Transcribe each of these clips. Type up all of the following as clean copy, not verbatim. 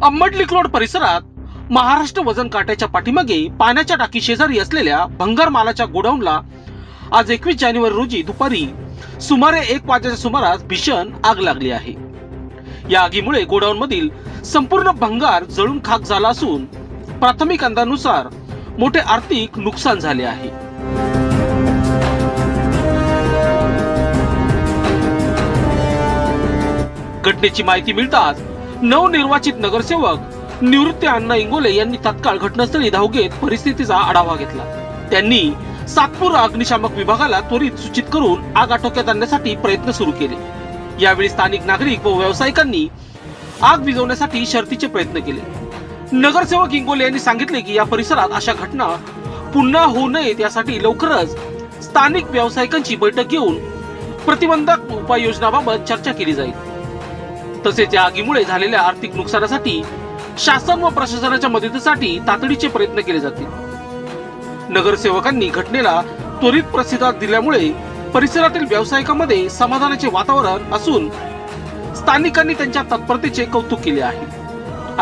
अंबडलिकलोड परिसरात महाराष्ट्र वजन काट्याच्या पाठीमागे पाण्याच्या टाकी शेजारी असलेल्या भंगार मालाच्या गोडाऊनला आज 21 जानेवारी रोजी दुपारी सुमारे 1 वाजेच्या सुमारास भीषण आग लागली आहे। या आगीमुळे गोडाऊन मधील संपूर्ण भंगार जळून खाक झाला असून प्राथमिक अंदाजानुसार मोठे आर्थिक नुकसान झाले आहे। घटनेची माहिती मिळताच नवनिर्वाचित नगरसेवक निवृत्ती अण्णा इंगोले यांनी तात्काळ घटनास्थळी धाव घेत परिस्थितीचा आढावा घेतला। त्यांनी सातपुरा अग्निशामक विभागाला त्वरित सूचित करून आग आटोक्यात आणण्यासाठी प्रयत्न सुरू केले। यावेळी स्थानिक नागरिक व व्यावसायिकांनी आग विझवण्यासाठी शर्थीचे प्रयत्न केले। नगरसेवक इंगोले यांनी सांगितले की या परिसरात अशा घटना पुन्हा होऊ नयेत यासाठी लवकरच स्थानिक व्यावसायिकांची बैठक घेऊन प्रतिबंधक उपाययोजनाबाबत चर्चा केली जाईल। तसेच या आगीमुळे झालेल्या आर्थिक नुकसानासाठी शासन व प्रशासनाच्या मदतीसाठी तातडीचे प्रयत्न केले जातील। नगरसेवकांनी घटनेला त्वरित प्रतिसाद दिल्यामुळे परिसरातील व्यावसायिकांमध्ये समाधानाचे वातावरण असून स्थानिकांनी त्यांच्या तत्परतेचे कौतुक केले आहे।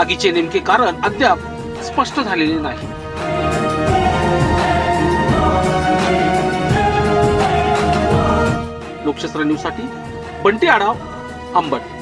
आगीचे नेमके कारण अद्याप स्पष्ट झालेले नाही। लोकशास्त्र न्यूज साठी बंटी आढाव, अंबड।